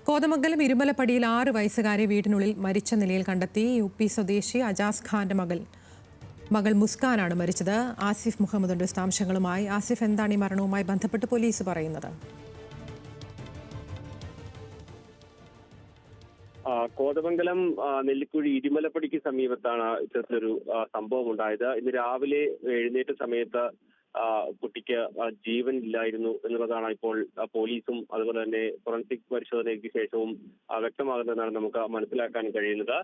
കോതമംഗലം ഇരുമലപ്പടിയിൽ 6 വയസ്സുകാരെ വീടിനുള്ളിൽ മരിച്ച നിലയിൽ കണ്ടെത്തി. UP സ്വദേശി അജാസ് ഖാന്റെ മകൾ മുസ്കാനാണ് മരിച്ചത്. ആസിഫ് മുഹമ്മദിന്റെ വിശദാംശങ്ങളുമായി. ആസിഫ്, എന്താണ് ഈ മരണവുമായി ബന്ധപ്പെട്ട് പോലീസ് പറയുന്നത്? കോതമംഗലം നെല്ലിക്കുഴി ഇരുമലപ്പടിക്ക് സമീപത്താണ് ഇത്തരത്തിലൊരു സംഭവം ഉണ്ടായത്. ഇന്ന് രാവിലെ എഴുന്നേറ്റ സമയത്ത് കുട്ടിക്ക് ജീവൻ ഇല്ലായിരുന്നു എന്നുള്ളതാണ് ഇപ്പോൾ പോലീസും അതുപോലെ തന്നെ ഫോറൻസിക് പരിശോധനയ്ക്ക് ശേഷവും വ്യക്തമാകുന്നതെന്നാണ് നമുക്ക് മനസ്സിലാക്കാൻ കഴിയുന്നത്.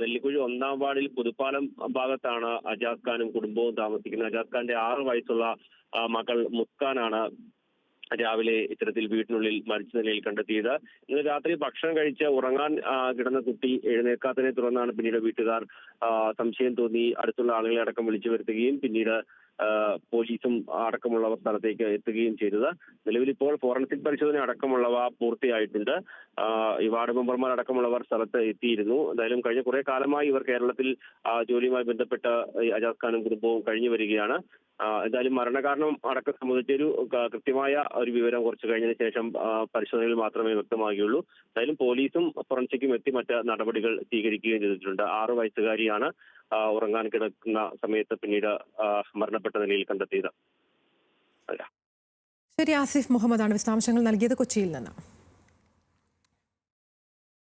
നെല്ലിക്കുഴി 1-ാം വാർഡിൽ പുതുപ്പാലം ഭാഗത്താണ് അജാസ് ഖാനും കുടുംബവും താമസിക്കുന്നത്. അജാസ് ഖാന്റെ 6 വയസ്സുള്ള മകൾ മുസ്കാനാണ് രാവിലെ ഇത്തരത്തിൽ വീട്ടിനുള്ളിൽ മരിച്ച നിലയിൽ കണ്ടെത്തിയത്. ഇന്ന് രാത്രി ഭക്ഷണം കഴിച്ച് ഉറങ്ങാൻ കിടന്ന കുട്ടി എഴുന്നേൽക്കാത്തതിനെ തുടർന്നാണ് പിന്നീട് വീട്ടുകാർ സംശയം തോന്നി അടുത്തുള്ള ആളുകളെ അടക്കം വിളിച്ചു വരുത്തുകയും പിന്നീട് പോലീസും അടക്കമുള്ളവർ സ്ഥലത്തേക്ക് എത്തുകയും ചെയ്തത്. നിലവിൽ ഇപ്പോൾ ഫോറൻസിക് പരിശോധന അടക്കമുള്ളവ പൂർത്തിയായിട്ടുണ്ട്. ഈ വാർഡ് മെമ്പർമാർ അടക്കമുള്ളവർ സ്ഥലത്ത് എത്തിയിരുന്നു. എന്തായാലും കഴിഞ്ഞ കുറെ കാലമായി ഇവർ കേരളത്തിൽ ജോലിയുമായി ബന്ധപ്പെട്ട് അജാസ് ഖാനും കുടുംബവും കഴിഞ്ഞു വരികയാണ്. എന്തായാലും മരണകാരണം അടക്കം സംബന്ധിച്ചൊരു കൃത്യമായ ഒരു വിവരം കുറച്ച് കഴിഞ്ഞതിന് ശേഷം പരിശോധനയിൽ മാത്രമേ വ്യക്തമാകുകയുള്ളൂ. എന്തായാലും പോലീസും ഫോറൻസിക്കും എത്തി മറ്റ് നടപടികൾ സ്വീകരിക്കുകയും ചെയ്തിട്ടുണ്ട്. 6 വയസ്സുകാരിയാണ് ഉറങ്ങാൻ കിടക്കുന്ന സമയത്ത് പിന്നീട് മരണപ്പെട്ട നിലയിൽ കണ്ടെത്തിയത്. ശരി, ആസിഫ് മുഹമ്മദാണ് വിശദാംശങ്ങൾ നൽകിയത് കൊച്ചിയിൽ നിന്ന്.